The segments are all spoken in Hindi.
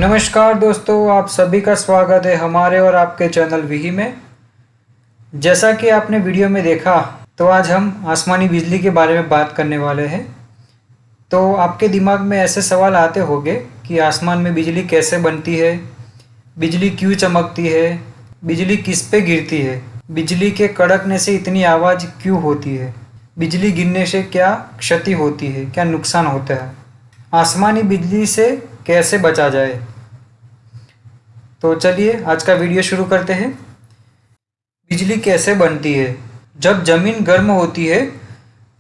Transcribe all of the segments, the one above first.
नमस्कार दोस्तों, आप सभी का स्वागत है हमारे और आपके चैनल विही में। जैसा कि आपने वीडियो में देखा तो आज हम आसमानी बिजली के बारे में बात करने वाले हैं। तो आपके दिमाग में ऐसे सवाल आते होंगे कि आसमान में बिजली कैसे बनती है, बिजली क्यों चमकती है, बिजली किस पे गिरती है, बिजली के कड़कने से इतनी आवाज़ क्यों होती है, बिजली गिरने से क्या क्षति होती है, क्या नुकसान होता है, आसमानी बिजली से कैसे बचा जाए। तो चलिए आज का वीडियो शुरू करते हैं। बिजली कैसे बनती है? जब ज़मीन गर्म होती है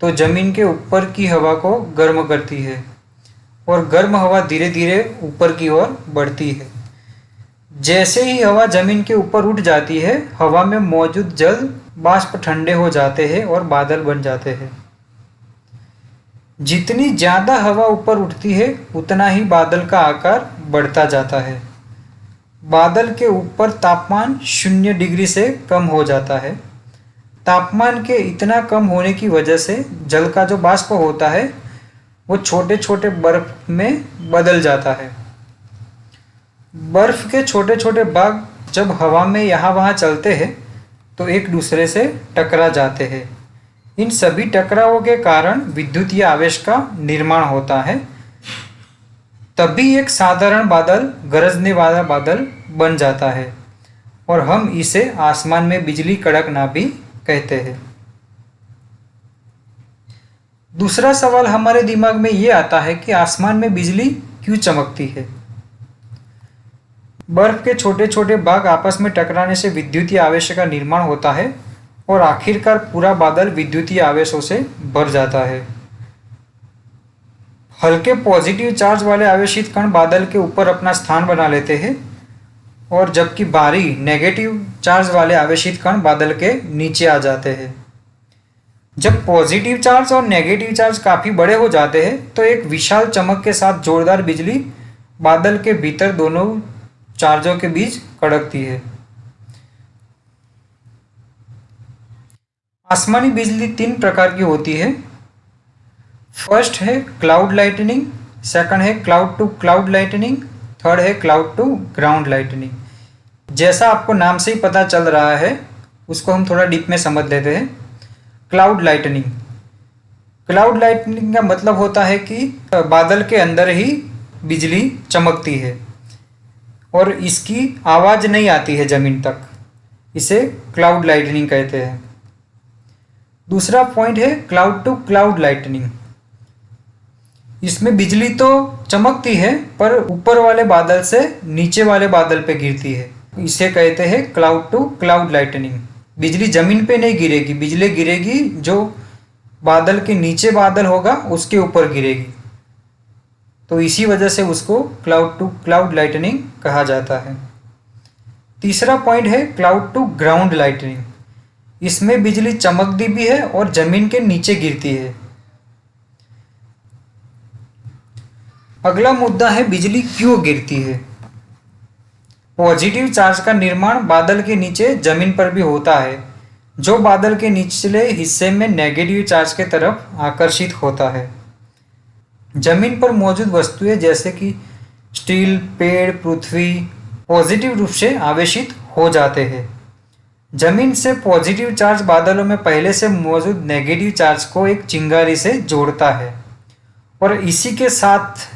तो ज़मीन के ऊपर की हवा को गर्म करती है और गर्म हवा धीरे धीरे ऊपर की ओर बढ़ती है। जैसे ही हवा ज़मीन के ऊपर उठ जाती है, हवा में मौजूद जल बाष्प ठंडे हो जाते हैं और बादल बन जाते हैं। जितनी ज़्यादा हवा ऊपर उठती है उतना ही बादल का आकार बढ़ता जाता है। बादल के ऊपर तापमान 0 डिग्री से कम हो जाता है। तापमान के इतना कम होने की वजह से जल का जो बाष्प होता है वो छोटे छोटे बर्फ में बदल जाता है। बर्फ के छोटे छोटे भाग जब हवा में यहाँ वहाँ चलते हैं तो एक दूसरे से टकरा जाते हैं। इन सभी टकरावों के कारण विद्युतीय आवेश का निर्माण होता है। तभी एक साधारण बादल गरजने वाला बादल बन जाता है और हम इसे आसमान में बिजली कड़कना भी कहते हैं। दूसरा सवाल हमारे दिमाग में ये आता है कि आसमान में बिजली क्यों चमकती है। बर्फ के छोटे छोटे भाग आपस में टकराने से विद्युतीय आवेश का निर्माण होता है और आखिरकार पूरा बादल विद्युतीय आवेशों से भर जाता है। हल्के पॉजिटिव चार्ज वाले आवेशित कण बादल के ऊपर अपना स्थान बना लेते हैं और जबकि भारी नेगेटिव चार्ज वाले आवेशित कण बादल के नीचे आ जाते हैं। जब पॉजिटिव चार्ज और नेगेटिव चार्ज काफ़ी बड़े हो जाते हैं तो एक विशाल चमक के साथ जोरदार बिजली बादल के भीतर दोनों चार्जों के बीच कड़कती है। आसमानी बिजली 3 प्रकार की होती है। फर्स्ट है क्लाउड लाइटनिंग, सेकंड है cloud to cloud lightning, third है क्लाउड टू ग्राउंड लाइटनिंग। जैसा आपको नाम से ही पता चल रहा है उसको हम थोड़ा डीप में समझ लेते हैं। क्लाउड लाइटनिंग, क्लाउड लाइटनिंग का मतलब होता है कि बादल के अंदर ही बिजली चमकती है और इसकी आवाज़ नहीं आती है ज़मीन तक, इसे क्लाउड लाइटनिंग कहते हैं। दूसरा पॉइंट है क्लाउड टू क्लाउड लाइटनिंग। इसमें बिजली तो चमकती है पर ऊपर वाले बादल से नीचे वाले बादल पे गिरती है, इसे कहते हैं क्लाउड टू क्लाउड लाइटनिंग। बिजली ज़मीन पे नहीं गिरेगी, बिजली गिरेगी जो बादल के नीचे बादल होगा उसके ऊपर गिरेगी, तो इसी वजह से उसको क्लाउड टू क्लाउड लाइटनिंग कहा जाता है। तीसरा पॉइंट है क्लाउड टू ग्राउंड लाइटनिंग। इसमें बिजली चमकती भी है और ज़मीन के नीचे गिरती है। अगला मुद्दा है बिजली क्यों गिरती है। पॉजिटिव चार्ज का निर्माण बादल के नीचे ज़मीन पर भी होता है, जो बादल के निचले हिस्से में नेगेटिव चार्ज के तरफ आकर्षित होता है। ज़मीन पर मौजूद वस्तुएं जैसे कि स्टील, पेड़, पृथ्वी पॉजिटिव रूप से आवेशित हो जाते हैं। ज़मीन से पॉजिटिव चार्ज बादलों में पहले से मौजूद नेगेटिव चार्ज को एक चिंगारी से जोड़ता है और इसी के साथ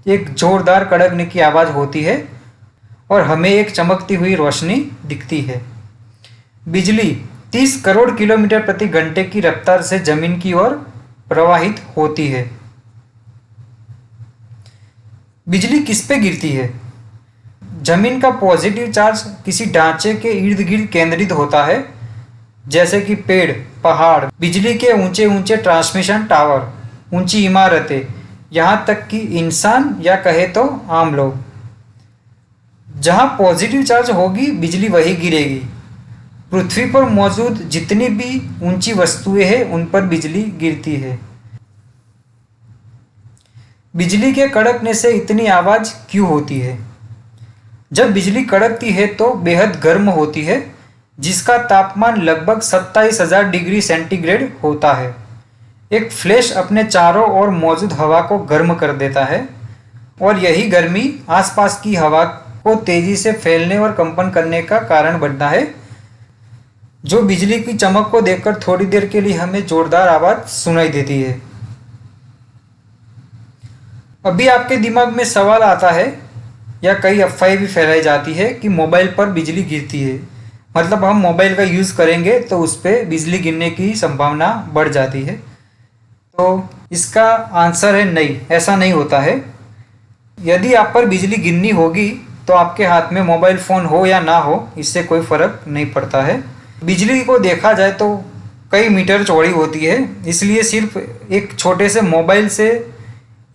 एक जोरदार कड़कने की आवाज़ होती है और हमें एक चमकती हुई रोशनी दिखती है। बिजली 30 करोड़ किलोमीटर प्रति घंटे की रफ्तार से ज़मीन की ओर प्रवाहित होती है। बिजली किस पे गिरती है? जमीन का पॉजिटिव चार्ज किसी ढांचे के इर्द गिर्द केंद्रित होता है, जैसे कि पेड़, पहाड़, बिजली के ऊंचे ऊंचे ट्रांसमिशन टावर, ऊंची इमारतें, यहाँ तक कि इंसान या कहे तो आम लोग। जहाँ पॉजिटिव चार्ज होगी बिजली वही गिरेगी। पृथ्वी पर मौजूद जितनी भी ऊंची वस्तुएं हैं उन पर बिजली गिरती है। बिजली के कड़कने से इतनी आवाज़ क्यों होती है? जब बिजली कड़कती है तो बेहद गर्म होती है, जिसका तापमान लगभग 27,000 डिग्री सेंटीग्रेड होता है। एक फ्लैश अपने चारों ओर मौजूद हवा को गर्म कर देता है और यही गर्मी आसपास की हवा को तेजी से फैलने और कंपन करने का कारण बनता है, जो बिजली की चमक को देखकर थोड़ी देर के लिए हमें जोरदार आवाज सुनाई देती है। अभी आपके दिमाग में सवाल आता है या कई अफवाहें भी फैलाई जाती है कि मोबाइल पर बिजली गिरती है, मतलब हम मोबाइल का यूज़ करेंगे तो उस पर बिजली गिरने की संभावना बढ़ जाती है। तो इसका आंसर है नहीं, ऐसा नहीं होता है। यदि आप पर बिजली गिरनी होगी तो आपके हाथ में मोबाइल फ़ोन हो या ना हो, इससे कोई फ़र्क नहीं पड़ता है। बिजली को देखा जाए तो कई मीटर चौड़ी होती है, इसलिए सिर्फ एक छोटे से मोबाइल से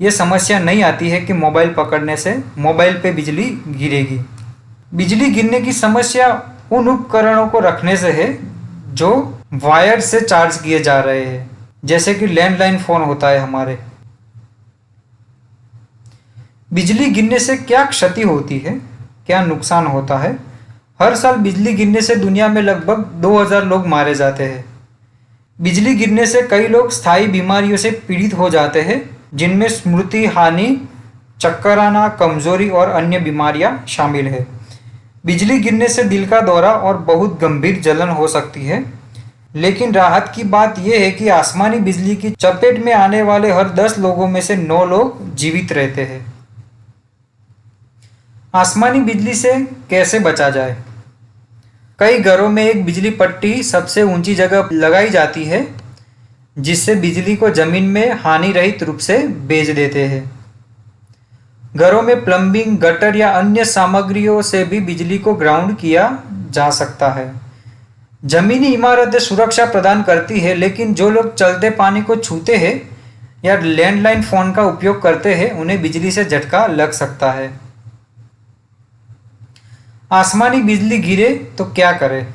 ये समस्या नहीं आती है कि मोबाइल पकड़ने से मोबाइल पे बिजली गिरेगी। बिजली गिरने की समस्या उन उपकरणों को रखने से है जो वायर से चार्ज किए जा रहे हैं, जैसे कि लैंडलाइन फ़ोन होता है हमारे। बिजली गिरने से क्या क्षति होती है, क्या नुकसान होता है? हर साल बिजली गिरने से दुनिया में लगभग 2000 लोग मारे जाते हैं। बिजली गिरने से कई लोग स्थायी बीमारियों से पीड़ित हो जाते हैं, जिनमें स्मृति हानि, चक्कर आना, कमजोरी और अन्य बीमारियां शामिल है। बिजली गिरने से दिल का दौरा और बहुत गंभीर जलन हो सकती है, लेकिन राहत की बात यह है कि आसमानी बिजली की चपेट में आने वाले हर 10 लोगों में से 9 लोग जीवित रहते हैं। आसमानी बिजली से कैसे बचा जाए? कई घरों में एक बिजली पट्टी सबसे ऊंची जगह लगाई जाती है, जिससे बिजली को जमीन में हानि रहित रूप से भेज देते हैं। घरों में प्लम्बिंग, गटर या अन्य सामग्रियों से भी बिजली को ग्राउंड किया जा सकता है। जमीनी इमारतें सुरक्षा प्रदान करती है, लेकिन जो लोग चलते पानी को छूते हैं या लैंडलाइन फ़ोन का उपयोग करते हैं, उन्हें बिजली से झटका लग सकता है। आसमानी बिजली गिरे तो क्या करें?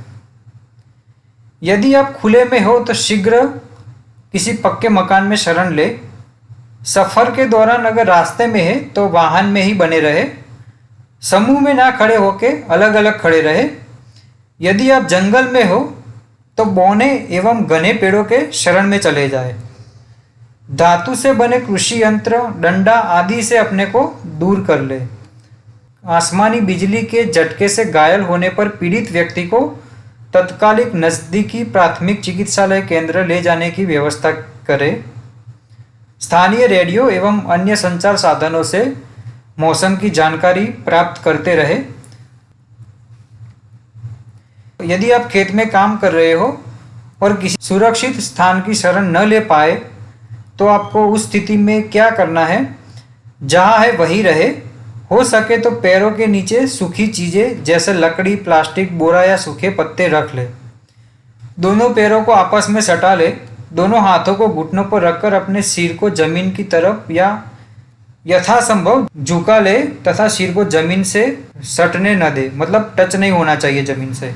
यदि आप खुले में हो तो शीघ्र किसी पक्के मकान में शरण ले। सफ़र के दौरान अगर रास्ते में है तो वाहन में ही बने रहे। समूह में ना खड़े होके अलग अलग खड़े रहे। यदि आप जंगल में हो तो बौने एवं घने पेड़ों के शरण में चले जाए। धातु से बने कृषि यंत्र, डंडा आदि से अपने को दूर कर ले। आसमानी बिजली के झटके से घायल होने पर पीड़ित व्यक्ति को तत्कालिक नज़दीकी प्राथमिक चिकित्सालय केंद्र ले जाने की व्यवस्था करें। स्थानीय रेडियो एवं अन्य संचार साधनों से मौसम की जानकारी प्राप्त करते रहे। यदि आप खेत में काम कर रहे हो और किसी सुरक्षित स्थान की शरण न ले पाए तो आपको उस स्थिति में क्या करना है? जहाँ है वहीं रहे। हो सके तो पैरों के नीचे सूखी चीज़ें जैसे लकड़ी, प्लास्टिक, बोरा या सूखे पत्ते रख ले। दोनों पैरों को आपस में सटा ले। दोनों हाथों को घुटनों पर रखकर अपने सिर को जमीन की तरफ या यथासंभव झुका ले तथा सिर को जमीन से सटने न दे, मतलब टच नहीं होना चाहिए जमीन से।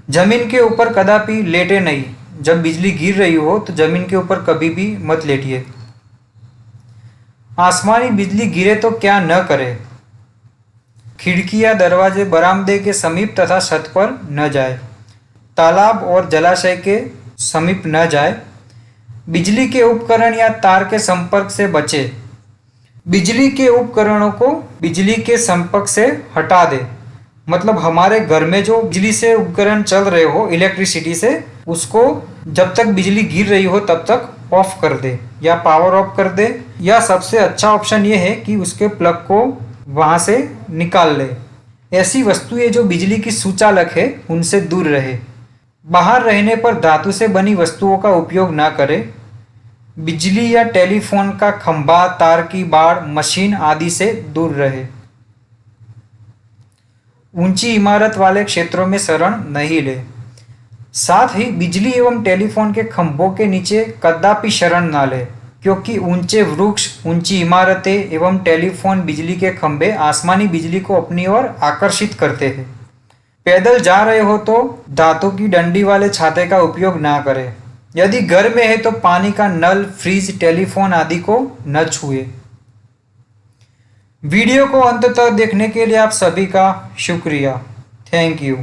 जमीन के ऊपर कदापि लेटे नहीं। जब बिजली गिर रही हो तो जमीन के ऊपर कभी भी मत लेटिए। आसमानी बिजली गिरे तो क्या न करें? खिड़की या दरवाजे बरामदे के समीप तथा छत पर न जाए। तालाब और जलाशय के समीप न जाए। बिजली के उपकरण या तार के संपर्क से बचे। बिजली के उपकरणों को बिजली के संपर्क से हटा दे, मतलब हमारे घर में जो बिजली से उपकरण चल रहे हो इलेक्ट्रिसिटी से, उसको जब तक बिजली गिर रही हो तब तक ऑफ कर दे या पावर ऑफ कर दे, या सबसे अच्छा ऑप्शन ये है कि उसके प्लग को वहाँ से निकाल ले। ऐसी वस्तुएं जो बिजली की सुचालक है उनसे दूर रहे। बाहर रहने पर धातु से बनी वस्तुओं का उपयोग ना करें। बिजली या टेलीफोन का खंभा, तार की बाड़, मशीन आदि से दूर रहे। ऊंची इमारत वाले क्षेत्रों में शरण नहीं ले। साथ ही बिजली एवं टेलीफोन के खंभों के नीचे कदापि शरण ना ले, क्योंकि ऊंचे वृक्ष, ऊंची इमारतें एवं टेलीफोन बिजली के खंभे आसमानी बिजली को अपनी ओर आकर्षित करते हैं। पैदल जा रहे हो तो धातु की डंडी वाले छाते का उपयोग ना करें। यदि घर में है तो पानी का नल, फ्रिज, टेलीफोन आदि को न छुए। वीडियो को अंत तक देखने के लिए आप सभी का शुक्रिया। Thank you.